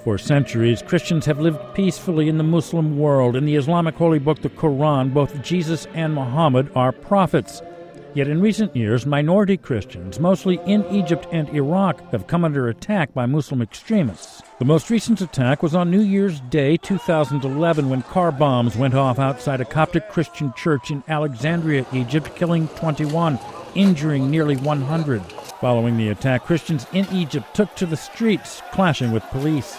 For centuries, Christians have lived peacefully in the Muslim world. In the Islamic holy book, the Quran, both Jesus and Muhammad are prophets. Yet in recent years, minority Christians, mostly in Egypt and Iraq, have come under attack by Muslim extremists. The most recent attack was on New Year's Day 2011 when car bombs went off outside a Coptic Christian church in Alexandria, Egypt, killing 21, injuring nearly 100. Following the attack, Christians in Egypt took to the streets, clashing with police.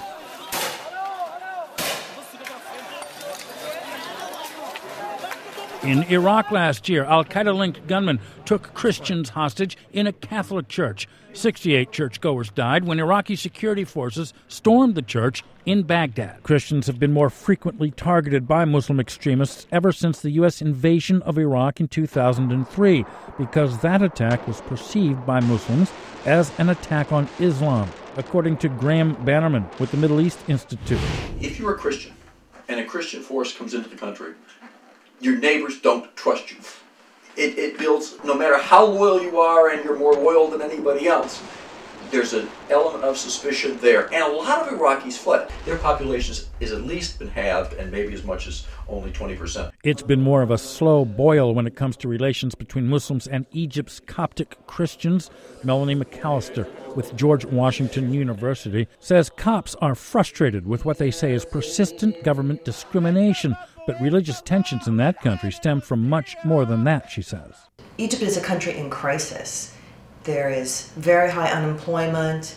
In Iraq last year, al-Qaeda-linked gunmen took Christians hostage in a Catholic church. 68 churchgoers died when Iraqi security forces stormed the church in Baghdad. Christians have been more frequently targeted by Muslim extremists ever since the U.S. invasion of Iraq in 2003, because that attack was perceived by Muslims as an attack on Islam, according to Graham Bannerman with the Middle East Institute. If you're a Christian and a Christian force comes into the country, your neighbors don't trust you. It builds, no matter how loyal you are and you're more loyal than anybody else, there's an element of suspicion there. And a lot of Iraqis fled. Their population has at least been halved, and maybe as much as only 20%. It's been more of a slow boil when it comes to relations between Muslims and Egypt's Coptic Christians. Melanie McAllister with George Washington University says Copts are frustrated with what they say is persistent government discrimination. But religious tensions in that country stem from much more than that, she says. Egypt is a country in crisis. There is very high unemployment.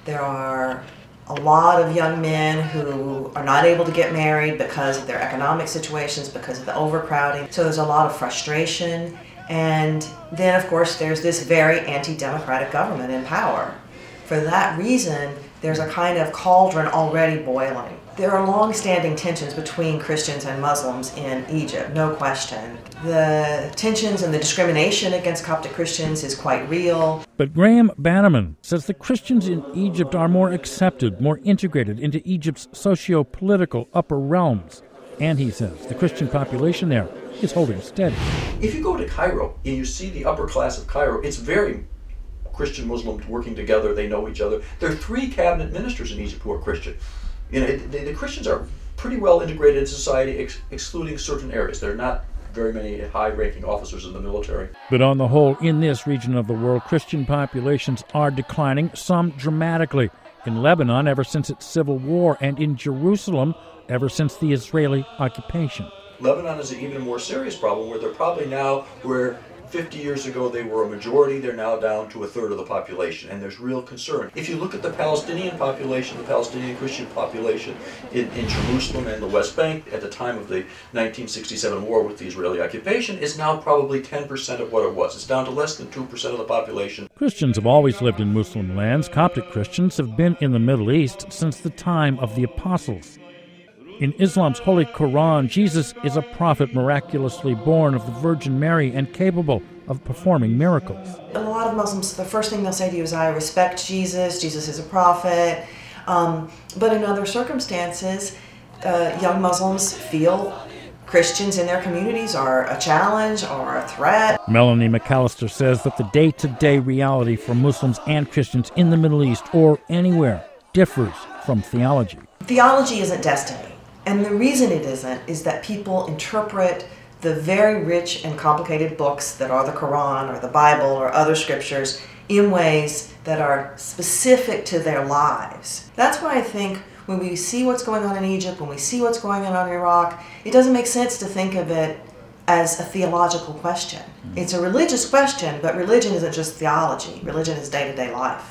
There are a lot of young men who are not able to get married because of their economic situations, because of the overcrowding. So there's a lot of frustration. And then, of course, there's this very anti-democratic government in power. For that reason, there's a kind of cauldron already boiling. There are long-standing tensions between Christians and Muslims in Egypt, no question. The tensions and the discrimination against Coptic Christians is quite real. But Graham Bannerman says the Christians in Egypt are more accepted, more integrated into Egypt's socio-political upper realms. And he says the Christian population there is holding steady. If you go to Cairo and you see the upper class of Cairo, it's very Christian Muslims working together. They know each other. There are 3 cabinet ministers in Egypt who are Christian. You know, the Christians are pretty well integrated in society, excluding certain areas. There are not very many high-ranking officers in the military. But on the whole, in this region of the world, Christian populations are declining, some dramatically. In Lebanon, ever since its civil war, and in Jerusalem, ever since the Israeli occupation. Lebanon is an even more serious problem, where they're probably now where 50 years ago they were a majority, they're now down to a third of the population, and there's real concern. If you look at the Palestinian population, the Palestinian Christian population in Jerusalem and the West Bank at the time of the 1967 war with the Israeli occupation is now probably 10% of what it was. It's down to less than 2% of the population. Christians have always lived in Muslim lands. Coptic Christians have been in the Middle East since the time of the Apostles. In Islam's Holy Quran, Jesus is a prophet miraculously born of the Virgin Mary and capable of performing miracles. A lot of Muslims, the first thing they'll say to you is, I respect Jesus, Jesus is a prophet. But in other circumstances, young Muslims feel Christians in their communities are a challenge or a threat. Melanie McAllister says that the day-to-day reality for Muslims and Christians in the Middle East or anywhere differs from theology. Theology isn't destiny. And the reason it isn't is that people interpret the very rich and complicated books that are the Quran or the Bible or other scriptures in ways that are specific to their lives. That's why I think when we see what's going on in Egypt, when we see what's going on in Iraq, it doesn't make sense to think of it as a theological question. It's a religious question, but religion isn't just theology. Religion is day-to-day life.